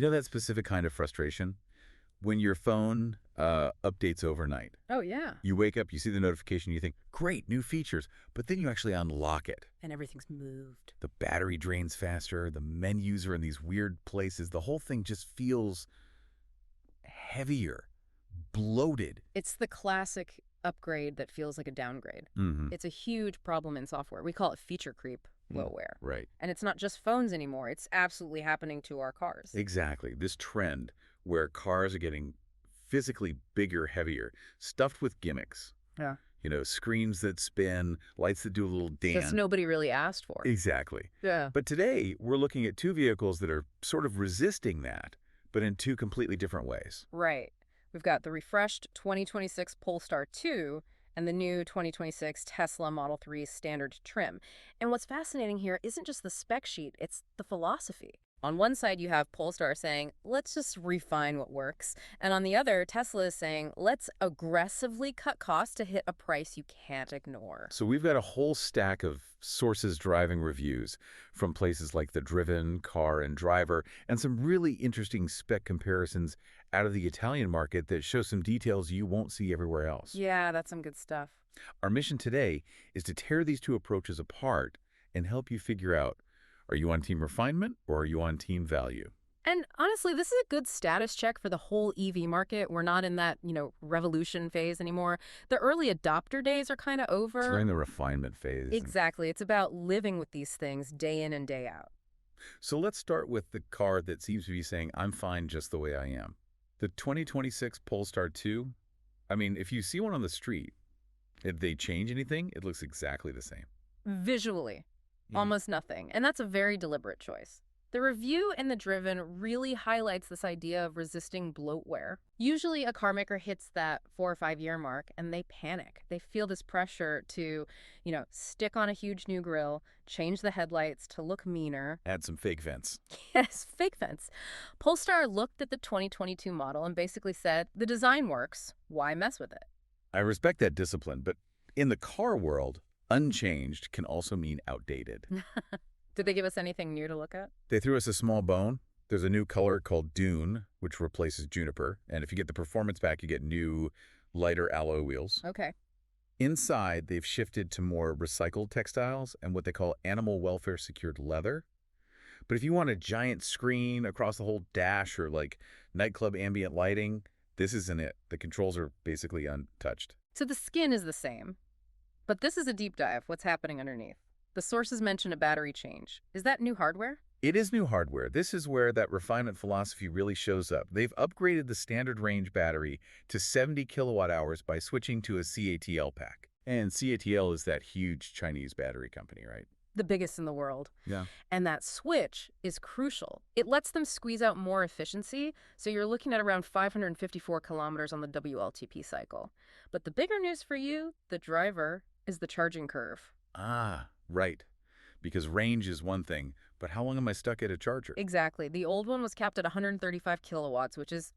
You know that specific kind of frustration? When your phone updates overnight. Oh, yeah. You wake up, you see the notification, you think, great, new features, but then you actually unlock it. And everything's moved. The battery drains faster, the menus are in these weird places. The whole thing just feels heavier, bloated. It's the classic upgrade that feels like a downgrade. Mm-hmm. It's a huge problem in software. We call it feature creep, bloatware. Right. And it's not just phones anymore. It's absolutely happening to our cars. Exactly. This trend where cars are getting physically bigger, heavier, stuffed with gimmicks. Yeah. You know, screens that spin, lights that do a little dance. Just nobody really asked for. Exactly. Yeah. But today, we're looking at two vehicles that are sort of resisting that, but in two completely different ways. Right. We've got the refreshed 2026 Polestar 2 and the new 2026 Tesla Model 3 standard trim. And what's fascinating here isn't just the spec sheet, it's the philosophy. On one side, you have Polestar saying, let's just refine what works. And on the other, Tesla is saying, let's aggressively cut costs to hit a price you can't ignore. So we've got a whole stack of sources driving reviews from places like The Driven, Car and Driver, and some really interesting spec comparisons out of the Italian market that show some details you won't see everywhere else. Yeah, that's some good stuff. Our mission today is to tear these two approaches apart and help you figure out, are you on team refinement or are you on team value? And honestly, this is a good status check for the whole EV market. We're not in that, revolution phase anymore. The early adopter days are kind of over. We're in the refinement phase. Exactly. It's about living with these things day in and day out. So let's start with the car that seems to be saying, I'm fine just the way I am. The 2026 Polestar 2, I mean, if you see one on the street, if they change anything, it looks exactly the same. Visually, almost nothing. And that's a very deliberate choice. The review in The Driven really highlights this idea of resisting bloatware. Usually a car maker hits that 4 or 5 year mark and they panic. They feel this pressure to, stick on a huge new grille, change the headlights to look meaner. Add some fake vents. Yes, fake vents. Polestar looked at the 2022 model and basically said, the design works, why mess with it? I respect that discipline, but in the car world, unchanged can also mean outdated. Did they give us anything new to look at? They threw us a small bone. There's a new color called Dune, which replaces juniper. And if you get the performance back, you get new, lighter alloy wheels. Okay. Inside, they've shifted to more recycled textiles and what they call animal welfare secured leather. But if you want a giant screen across the whole dash or like nightclub ambient lighting, this isn't it. The controls are basically untouched. So the skin is the same. But this is a deep dive. What's happening underneath? The sources mention a battery change. Is that new hardware? It is new hardware. This is where that refinement philosophy really shows up. They've upgraded the standard range battery to 70 kilowatt hours by switching to a CATL pack. And CATL is that huge Chinese battery company, right? The biggest in the world. Yeah. And that switch is crucial. It lets them squeeze out more efficiency, so you're looking at around 554 kilometers on the WLTP cycle. But the bigger news for you, the driver, is the charging curve. Ah, right. Because range is one thing, but how long am I stuck at a charger? Exactly. The old one was capped at 135 kilowatts, which is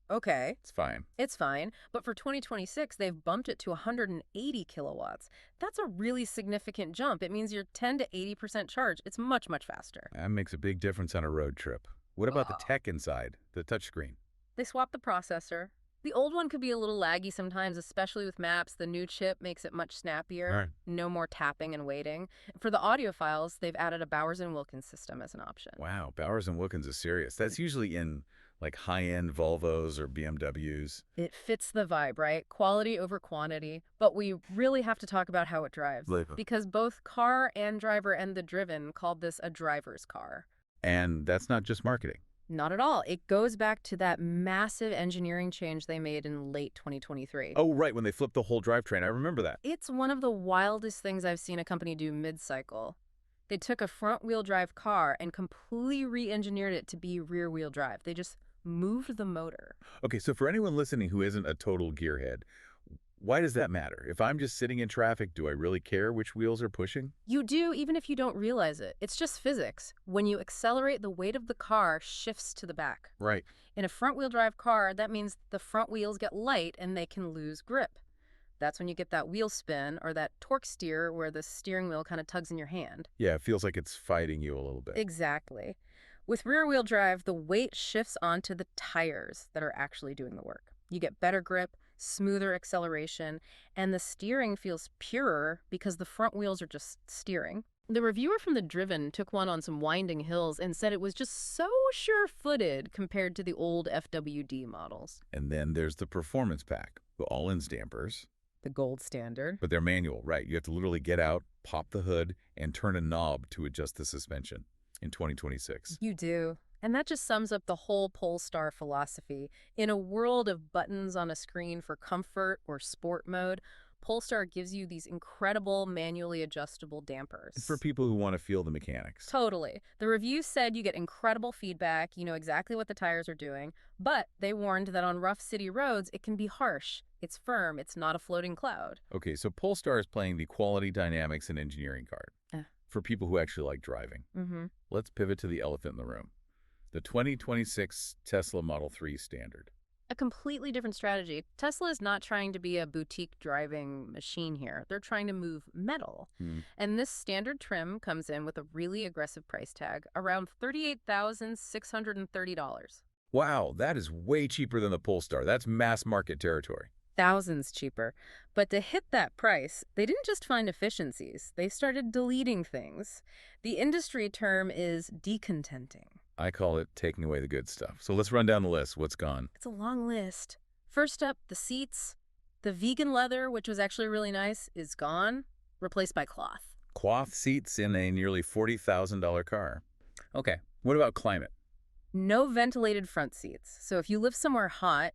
okay. It's fine. It's fine. But for 2026, they've bumped it to 180 kilowatts. That's a really significant jump. It means you're 10 to 80% charged. It's much, much faster. That makes a big difference on a road trip. What about the tech inside, the touchscreen? They swapped the processor. The old one could be a little laggy sometimes, especially with maps. The new chip makes it much snappier. Right. No more tapping and waiting. For the audio files, they've added a Bowers & Wilkins system as an option. Wow, Bowers & Wilkins is serious. That's usually in like high-end Volvos or BMWs. It fits the vibe, right? Quality over quantity. But we really have to talk about how it drives. Because both Car and Driver and The Driven called this a driver's car. And that's not just marketing. Not at all. It goes back to that massive engineering change they made in late 2023. Oh, right, when they flipped the whole drivetrain. I remember that. It's one of the wildest things I've seen a company do mid-cycle. They took a front-wheel drive car and completely re-engineered it to be rear-wheel drive. They just moved the motor. Okay, so for anyone listening who isn't a total gearhead, why does that matter? If I'm just sitting in traffic, do I really care which wheels are pushing? You do, even if you don't realize it. It's just physics. When you accelerate, the weight of the car shifts to the back. Right. In a front-wheel drive car, that means the front wheels get light and they can lose grip. That's when you get that wheel spin or that torque steer where the steering wheel kind of tugs in your hand. Yeah, it feels like it's fighting you a little bit. Exactly. With rear-wheel drive, the weight shifts onto the tires that are actually doing the work. You get better grip, smoother acceleration, and the steering feels purer because the front wheels are just steering. The reviewer from The Driven took one on some winding hills and said it was just so sure-footed compared to the old FWD models. And then there's the performance pack, the all-ins dampers. The gold standard. But they're manual, right? You have to literally get out, pop the hood, and turn a knob to adjust the suspension in 2026. You do. And that just sums up the whole Polestar philosophy. In a world of buttons on a screen for comfort or sport mode, Polestar gives you these incredible manually adjustable dampers. For people who want to feel the mechanics. Totally. The review said you get incredible feedback, you know exactly what the tires are doing, but they warned that on rough city roads, it can be harsh. It's firm. It's not a floating cloud. Okay, so Polestar is playing the quality dynamics and engineering card for people who actually like driving. Let's pivot to the elephant in the room. The 2026 Tesla Model 3 Standard. A completely different strategy. Tesla is not trying to be a boutique driving machine here. They're trying to move metal. And this standard trim comes in with a really aggressive price tag, around $38,630. Wow, that is way cheaper than the Polestar. That's mass market territory. Thousands cheaper. But to hit that price, they didn't just find efficiencies. They started deleting things. The industry term is decontenting. I call it taking away the good stuff. So let's run down the list. What's gone? It's a long list. First up, the seats. The vegan leather, which was actually really nice, is gone, replaced by cloth. Cloth seats in a nearly $40,000 car. Okay, what about climate? No ventilated front seats. So if you live somewhere hot,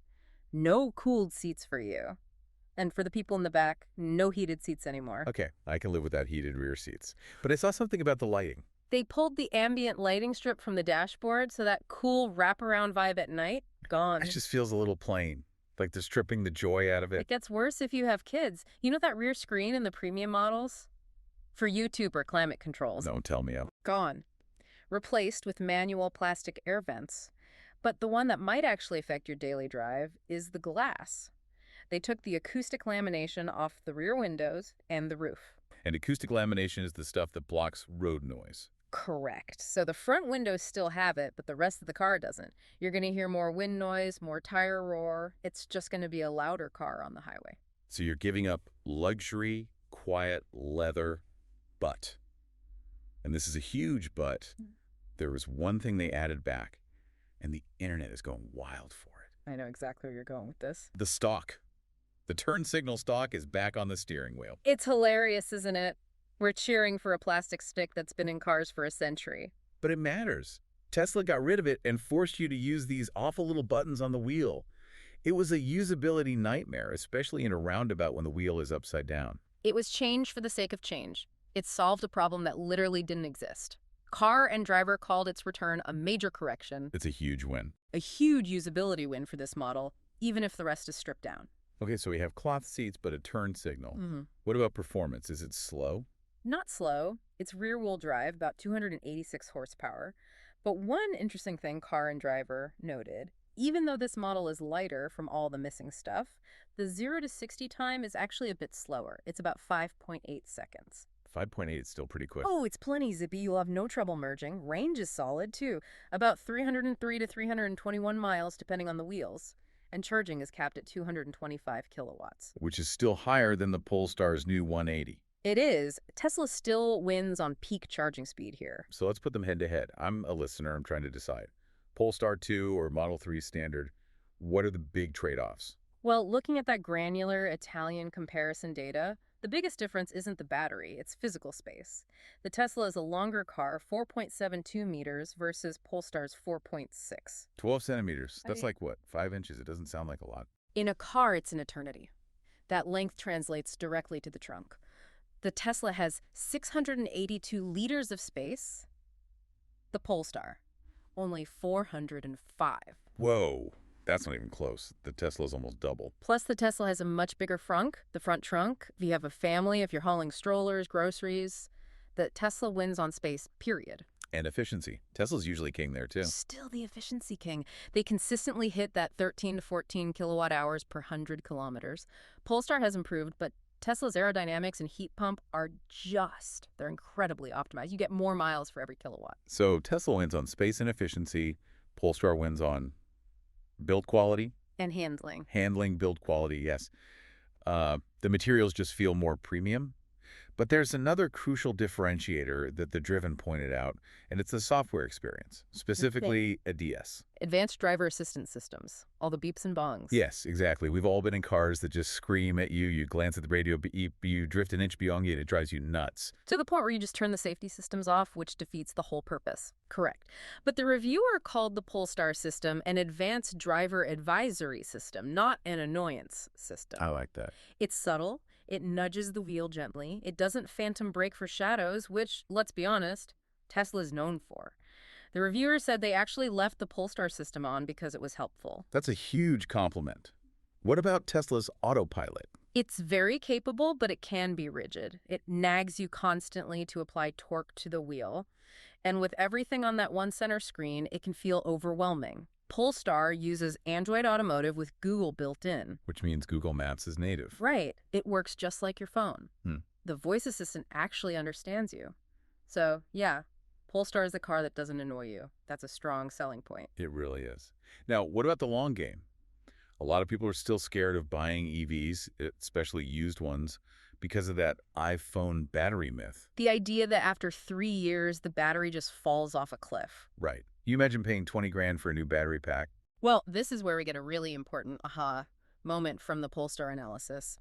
no cooled seats for you. And for the people in the back, no heated seats anymore. Okay, I can live without heated rear seats. But I saw something about the lighting. They pulled the ambient lighting strip from the dashboard, so that cool wraparound vibe at night, gone. It just feels a little plain, like they're stripping the joy out of it. It gets worse if you have kids. You know that rear screen in the premium models? For YouTube or climate controls. Don't tell me. Gone. Replaced with manual plastic air vents. But the one that might actually affect your daily drive is the glass. They took the acoustic lamination off the rear windows and the roof. And acoustic lamination is the stuff that blocks road noise. Correct. So the front windows still have it, but the rest of the car doesn't. You're going to hear more wind noise, more tire roar. It's just going to be a louder car on the highway. So you're giving up luxury, quiet, leather, but. And this is a huge but. There was one thing they added back, and the internet is going wild for it. I know exactly where you're going with this. The stalk. The turn signal stalk is back on the steering wheel. It's hilarious, isn't it? We're cheering for a plastic stick that's been in cars for a century. But it matters. Tesla got rid of it and forced you to use these awful little buttons on the wheel. It was a usability nightmare, especially in a roundabout when the wheel is upside down. It was change for the sake of change. It solved a problem that literally didn't exist. Car and driver called its return a major correction. It's a huge win. A huge usability win for this model, even if the rest is stripped down. Okay, so we have cloth seats, but a turn signal. What about performance? Is it slow? Not slow. It's rear-wheel drive, about 286 horsepower. But one interesting thing Car and Driver noted, even though this model is lighter from all the missing stuff, the 0 to 60 time is actually a bit slower. It's about 5.8 seconds. 5.8 is still pretty quick. Oh, it's plenty zippy. You'll have no trouble merging. Range is solid, too. About 303 to 321 miles, depending on the wheels. And charging is capped at 225 kilowatts. Which is still higher than the Polestar's new 180. It is. Tesla still wins on peak charging speed here. So let's put them head to head. I'm a listener. I'm trying to decide. Polestar 2 or Model 3 Standard, what are the big trade-offs? Well, looking at that granular Italian comparison data, the biggest difference isn't the battery, it's physical space. The Tesla is a longer car, 4.72 meters versus Polestar's 4.6. 12 centimeters. That's like what, 5 inches? It doesn't sound like a lot. In a car, it's an eternity. That length translates directly to the trunk. The Tesla has 682 liters of space. The Polestar, only 405. Whoa, that's not even close. The Tesla's almost double. Plus, the Tesla has a much bigger frunk, the front trunk. If you have a family, if you're hauling strollers, groceries, the Tesla wins on space, period. And efficiency. Tesla's usually king there, too. Still the efficiency king. They consistently hit that 13 to 14 kilowatt hours per 100 kilometers. Polestar has improved, but Tesla's aerodynamics and heat pump are they're incredibly optimized. You get more miles for every kilowatt. So Tesla wins on space and efficiency. Polestar wins on build quality, And handling. handling, build quality, yes. The materials just feel more premium. But there's another crucial differentiator that the Driven pointed out, and it's the software experience, specifically ADS. Advanced driver assistance systems. All the beeps and bongs. Yes, exactly. We've all been in cars that just scream at you. You glance at the radio, you drift an inch beyond you, and it drives you nuts. To the point where you just turn the safety systems off, which defeats the whole purpose. Correct. But the reviewer called the Polestar system an advanced driver advisory system, not an annoyance system. I like that. It's subtle. It nudges the wheel gently. It doesn't phantom brake for shadows, which, let's be honest, Tesla's known for. The reviewer said they actually left the Polestar system on because it was helpful. That's a huge compliment. What about Tesla's autopilot? It's very capable, but it can be rigid. It nags you constantly to apply torque to the wheel. And with everything on that one center screen, it can feel overwhelming. Polestar uses Android Automotive with Google built in. Which means Google Maps is native. Right. It works just like your phone. Hmm. The voice assistant actually understands you. So, yeah, Polestar is a car that doesn't annoy you. That's a strong selling point. It really is. Now, what about the long game? A lot of people are still scared of buying EVs, especially used ones, because of that iPhone battery myth. The idea that after 3 years, the battery just falls off a cliff. Right. You imagine paying 20 grand for a new battery pack? Well, this is where we get a really important aha moment from the Polestar analysis.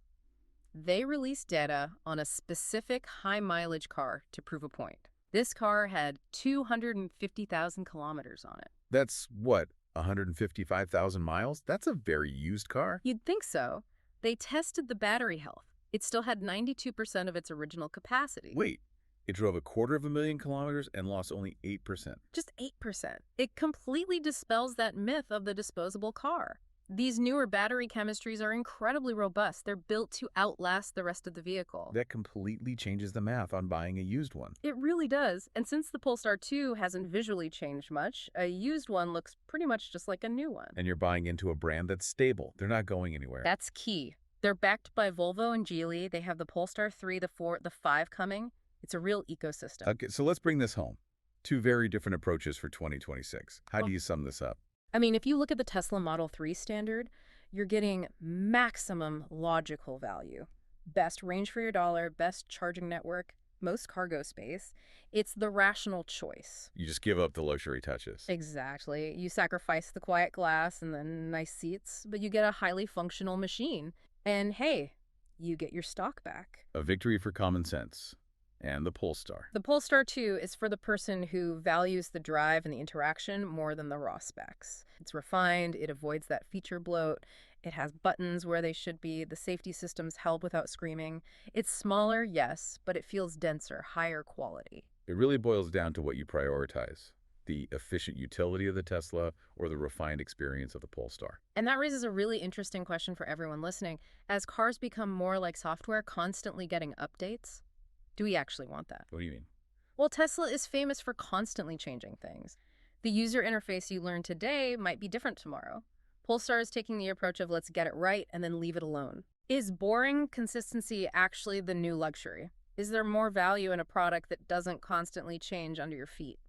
They released data on a specific high-mileage car to prove a point. This car had 250,000 kilometers on it. That's what, 155,000 miles? That's a very used car. You'd think so. They tested the battery health. It still had 92% of its original capacity. Wait, it drove 250,000 kilometers and lost only 8%. Just 8%. It completely dispels that myth of the disposable car. These newer battery chemistries are incredibly robust. They're built to outlast the rest of the vehicle. That completely changes the math on buying a used one. It really does. And since the Polestar 2 hasn't visually changed much, a used one looks pretty much just like a new one. And you're buying into a brand that's stable. They're not going anywhere. That's key. They're backed by Volvo and Geely. They have the Polestar 3, the 4, the 5 coming. It's a real ecosystem. Okay, so let's bring this home. Two very different approaches for 2026. How do you sum this up? I mean, if you look at the Tesla Model 3 standard, you're getting maximum logical value. Best range for your dollar, best charging network, most cargo space. It's the rational choice. You just give up the luxury touches. Exactly. You sacrifice the quiet glass and the nice seats, but you get a highly functional machine. And hey, you get your stock back. A victory for common sense. And the Polestar. The Polestar 2 is for the person who values the drive and the interaction more than the raw specs. It's refined, it avoids that feature bloat, it has buttons where they should be, the safety systems help without screaming. It's smaller, yes, but it feels denser, higher quality. It really boils down to what you prioritize. The efficient utility of the Tesla or the refined experience of the Polestar. And that raises a really interesting question for everyone listening. As cars become more like software, constantly getting updates, do we actually want that? What do you mean? Well, Tesla is famous for constantly changing things. The user interface you learn today might be different tomorrow. Polestar is taking the approach of let's get it right and then leave it alone. Is boring consistency actually the new luxury? Is there more value in a product that doesn't constantly change under your feet?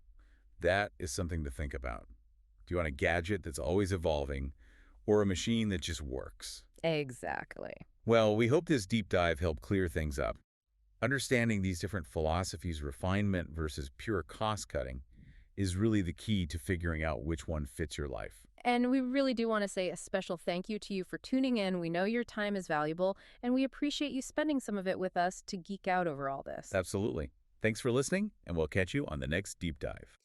That is something to think about. Do you want a gadget that's always evolving or a machine that just works? Exactly. Well, we hope this deep dive helped clear things up. Understanding these different philosophies, refinement versus pure cost-cutting, is really the key to figuring out which one fits your life. And we really do want to say a special thank you to you for tuning in. We know your time is valuable, and we appreciate you spending some of it with us to geek out over all this. Absolutely. Thanks for listening, and we'll catch you on the next deep dive.